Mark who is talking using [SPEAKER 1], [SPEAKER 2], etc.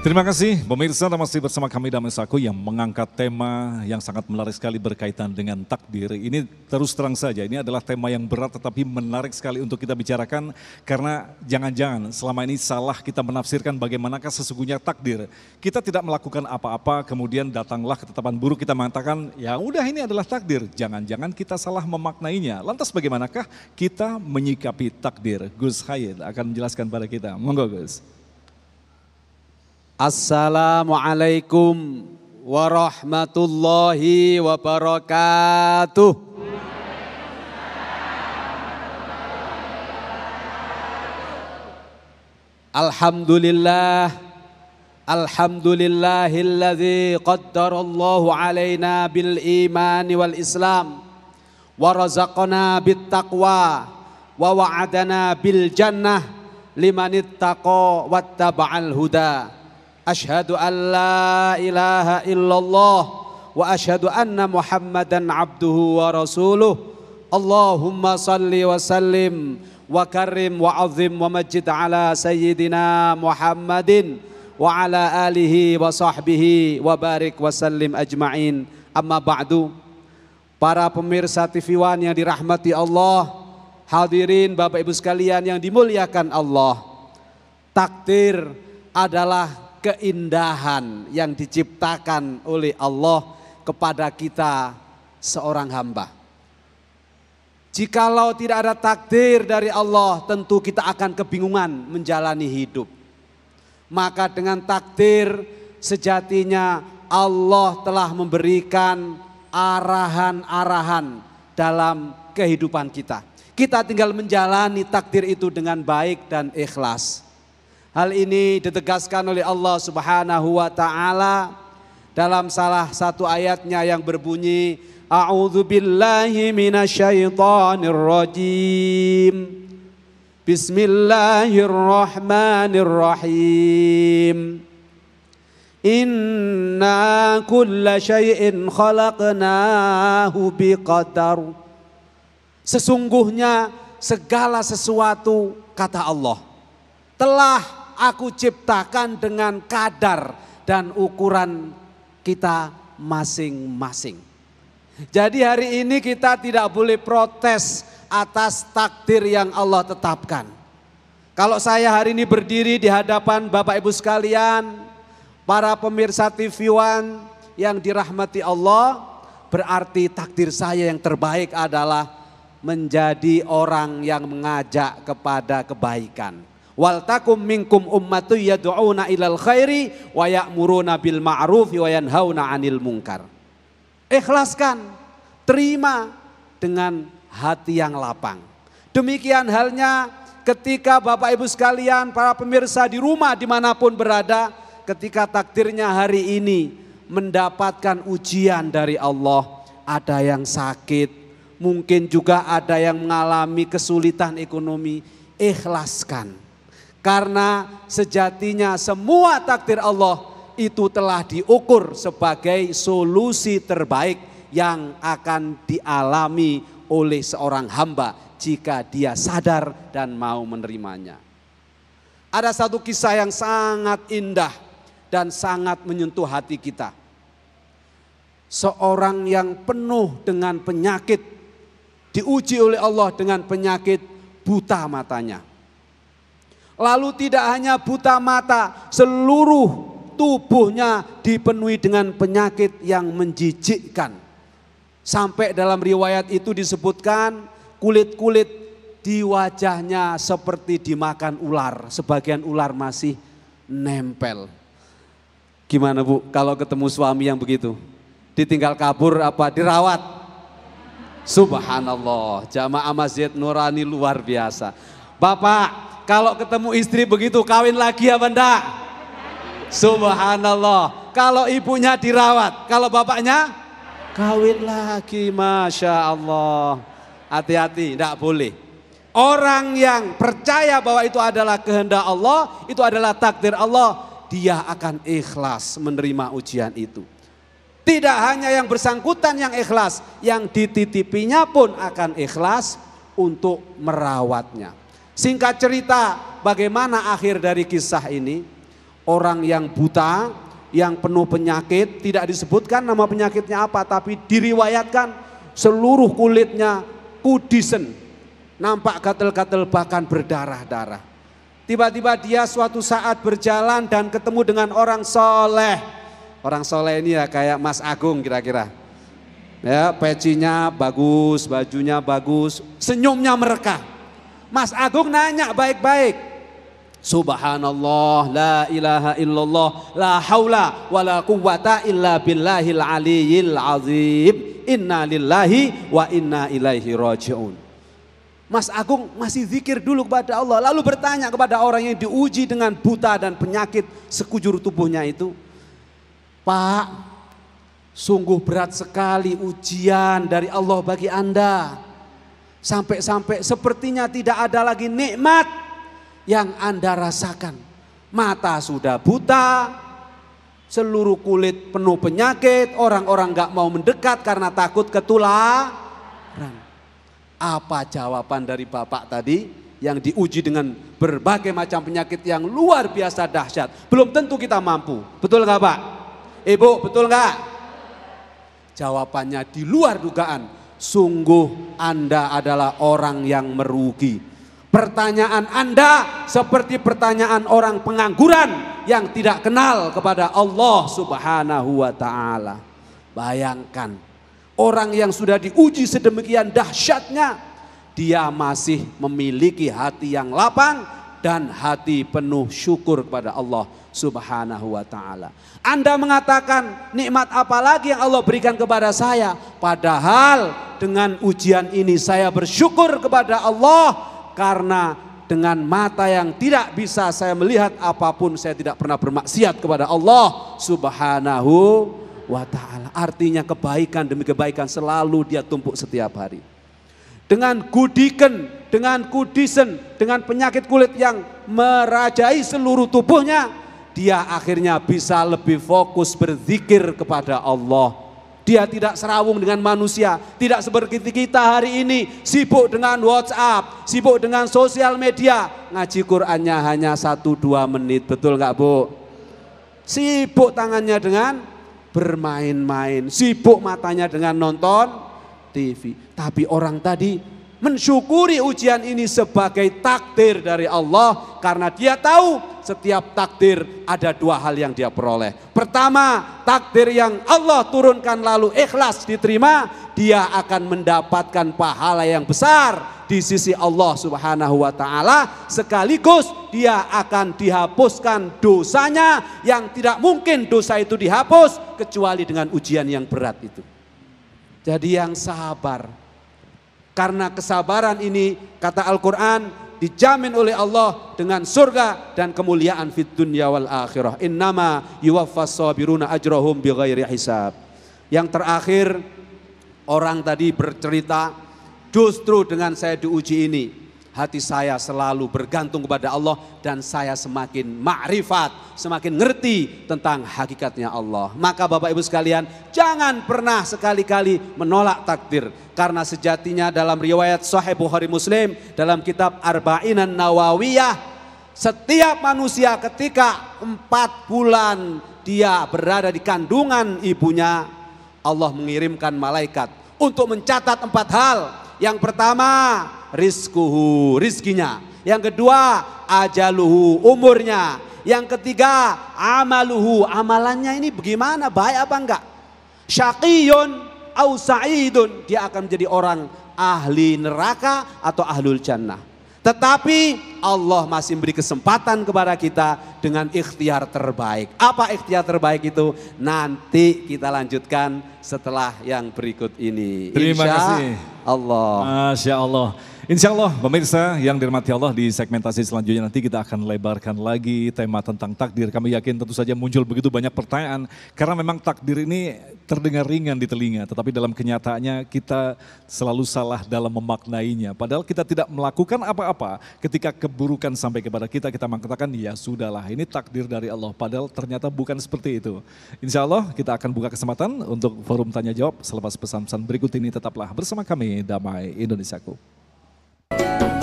[SPEAKER 1] Terima kasih pemirsa, masih bersama kami Damasaku yang mengangkat tema yang sangat menarik sekali berkaitan dengan takdir. Ini terus terang saja, ini adalah tema yang berat tetapi menarik sekali untuk kita bicarakan. Karena jangan-jangan selama ini salah kita menafsirkan bagaimanakah sesungguhnya takdir. Kita tidak melakukan apa-apa kemudian datanglah ketetapan buruk, kita mengatakan ya udah ini adalah takdir. Jangan-jangan kita salah memaknainya. Lantas bagaimanakah kita menyikapi takdir? Gus Hayat akan menjelaskan pada kita. Monggo Gus.
[SPEAKER 2] Assalamualaikum warahmatullahi wabarakatuh. Alhamdulillah, alhamdulillahilladzi qaddarallahu alaina bil imani wal islam wa razaqana bit taqwa wa wa'adana bil jannah limanittaqa wattaba'al huda. Asyhadu an la ilaha illallah wa asyhadu anna Muhammadan abduhu wa rasuluh. Allahumma salli wa sallim wa karim wa azim wa majid ala sayyidina Muhammadin wa ala alihi wa sahbihi wa barik wa sallim ajma'in. Amma ba'du. Para pemirsa TV One yang dirahmati Allah, hadirin Bapak Ibu sekalian yang dimuliakan Allah. Takdir adalah keindahan yang diciptakan oleh Allah kepada kita seorang hamba. Jikalau tidak ada takdir dari Allah, tentu kita akan kebingungan menjalani hidup. Maka dengan takdir sejatinya Allah telah memberikan arahan-arahan dalam kehidupan kita. Kita tinggal menjalani takdir itu dengan baik dan ikhlas. Hal ini ditegaskan oleh Allah Subhanahu wa taala dalam salah satu ayatnya yang berbunyi A'udzu billahi minasyaitonir rajim. Bismillahirrahmanirrahim. Inna kulla syai'in khalaqnahu biqadar. Sesungguhnya segala sesuatu, kata Allah, telah aku ciptakan dengan kadar dan ukuran kita masing-masing. Jadi hari ini kita tidak boleh protes atas takdir yang Allah tetapkan. Kalau saya hari ini berdiri di hadapan Bapak Ibu sekalian, para pemirsa TV One yang dirahmati Allah, berarti takdir saya yang terbaik adalah menjadi orang yang mengajak kepada kebaikan. Wal takum minkum ummatu yad'una ilal khairi wa ya'muruna bil ma'rufi wa yanhauna 'anil munkar. Ikhlaskan, terima dengan hati yang lapang. Demikian halnya ketika Bapak Ibu sekalian, para pemirsa di rumah dimanapun berada, ketika takdirnya hari ini mendapatkan ujian dari Allah, ada yang sakit, mungkin juga ada yang mengalami kesulitan ekonomi, ikhlaskan. Karena sejatinya semua takdir Allah itu telah diukur sebagai solusi terbaik yang akan dialami oleh seorang hamba jika dia sadar dan mau menerimanya. Ada satu kisah yang sangat indah dan sangat menyentuh hati kita. Seorang yang penuh dengan penyakit, diuji oleh Allah dengan penyakit buta matanya. Lalu tidak hanya buta mata, seluruh tubuhnya dipenuhi dengan penyakit yang menjijikkan. Sampai dalam riwayat itu disebutkan kulit-kulit di wajahnya seperti dimakan ular. Sebagian ular masih nempel. Gimana Bu kalau ketemu suami yang begitu? Ditinggal kabur apa dirawat? Subhanallah, jamaah Masjid Nurani luar biasa. Bapak, kalau ketemu istri begitu kawin lagi ya benda? Subhanallah. Kalau ibunya dirawat, kalau bapaknya kawin lagi, Masya Allah. Hati-hati, tidak boleh. Orang yang percaya bahwa itu adalah kehendak Allah, itu adalah takdir Allah, dia akan ikhlas menerima ujian itu. Tidak hanya yang bersangkutan yang ikhlas, yang dititipinya pun akan ikhlas untuk merawatnya. Singkat cerita, bagaimana akhir dari kisah ini? orang yang buta, yang penuh penyakit, tidak disebutkan nama penyakitnya apa, tapi diriwayatkan seluruh kulitnya kudisen, nampak gatel-gatel bahkan berdarah-darah. Tiba-tiba dia suatu saat berjalan dan ketemu dengan orang soleh. Orang soleh ini ya kayak Mas Agung kira-kira. Ya, pecinya bagus, bajunya bagus, senyumnya mereka. Mas Agung nanya baik-baik. Subhanallah, la ilaha illallah, la haula wa la quwwata illa billahil aliyyil azim. Inna lillahi wa inna ilaihi raji'un. Mas Agung masih zikir dulu kepada Allah, lalu bertanya kepada orang yang diuji dengan buta dan penyakit sekujur tubuhnya itu, Pak, sungguh berat sekali ujian dari Allah bagi Anda. Sampai-sampai sepertinya tidak ada lagi nikmat yang Anda rasakan. Mata sudah buta, seluruh kulit penuh penyakit, orang-orang gak mau mendekat karena takut ketularan. Apa jawaban dari Bapak tadi yang diuji dengan berbagai macam penyakit yang luar biasa dahsyat? Belum tentu kita mampu, betul gak Pak? Ibu, betul gak? Jawabannya di luar dugaan, sungguh Anda adalah orang yang merugi. Pertanyaan Anda seperti pertanyaan orang pengangguran yang tidak kenal kepada Allah Subhanahu wa ta'ala. Bayangkan, orang yang sudah diuji sedemikian dahsyatnya, dia masih memiliki hati yang lapang dan hati penuh syukur kepada Allah Subhanahu wa ta'ala. Anda mengatakan, nikmat apa lagi yang Allah berikan kepada saya? Padahal dengan ujian ini saya bersyukur kepada Allah, karena dengan mata yang tidak bisa saya melihat apapun, saya tidak pernah bermaksiat kepada Allah Subhanahu wa ta'ala. Artinya kebaikan demi kebaikan selalu dia tumpuk setiap hari. Dengan gudiken, dengan kudisen, dengan penyakit kulit yang merajai seluruh tubuhnya, dia akhirnya bisa lebih fokus berzikir kepada Allah. Dia tidak serawung dengan manusia, tidak seperti kita hari ini sibuk dengan WhatsApp, sibuk dengan sosial media. Ngaji Qur'annya hanya 1-2 menit, betul nggak Bu? Sibuk tangannya dengan bermain-main, sibuk matanya dengan nonton TV. Tapi orang tadi mensyukuri ujian ini sebagai takdir dari Allah, karena dia tahu setiap takdir ada 2 hal yang dia peroleh. Pertama, takdir yang Allah turunkan lalu ikhlas diterima, dia akan mendapatkan pahala yang besar di sisi Allah Subhanahu wa ta'ala, sekaligus dia akan dihapuskan dosanya yang tidak mungkin dosa itu dihapus kecuali dengan ujian yang berat itu. Jadi yang sabar. Karena kesabaran ini, kata Al-Quran, dijamin oleh Allah dengan surga dan kemuliaan fid dunya wal akhirah. Innama yuwaffas sabiruna ajrahum bighairi hisab. Yang terakhir, orang tadi bercerita, justru dengan saya diuji ini, hati saya selalu bergantung kepada Allah dan saya semakin ma'rifat, semakin ngerti tentang hakikatnya Allah. Maka Bapak Ibu sekalian, jangan pernah sekali-kali menolak takdir. Karena sejatinya dalam riwayat Sahih Bukhari Muslim, dalam kitab Arba'in Nawawiyah, setiap manusia ketika 4 bulan dia berada di kandungan ibunya, Allah mengirimkan malaikat untuk mencatat 4 hal. Yang pertama, rizkuhu, rizkinya. Yang kedua, ajaluhu, umurnya. Yang ketiga, amaluhu, amalannya ini bagaimana, baik apa enggak. Syaqiyun au sa'idun, dia akan menjadi orang ahli neraka atau ahlul jannah. Tetapi Allah masih memberi kesempatan kepada kita dengan ikhtiar terbaik. Apa ikhtiar terbaik itu? Nanti kita lanjutkan setelah yang berikut ini.
[SPEAKER 1] Terima kasih
[SPEAKER 2] Allah.
[SPEAKER 1] Masya Allah. Insya Allah pemirsa yang dirahmati Allah, di segmentasi selanjutnya nanti kita akan lebarkan lagi tema tentang takdir. Kami yakin tentu saja muncul begitu banyak pertanyaan karena memang takdir ini terdengar ringan di telinga, tetapi dalam kenyataannya kita selalu salah dalam memaknainya. Padahal kita tidak melakukan apa-apa ketika keburukan sampai kepada kita, kita mengatakan ya sudahlah ini takdir dari Allah. Padahal ternyata bukan seperti itu. Insya Allah kita akan buka kesempatan untuk forum tanya jawab selepas pesan-pesan berikut ini. Tetaplah bersama kami, Damai Indonesiaku.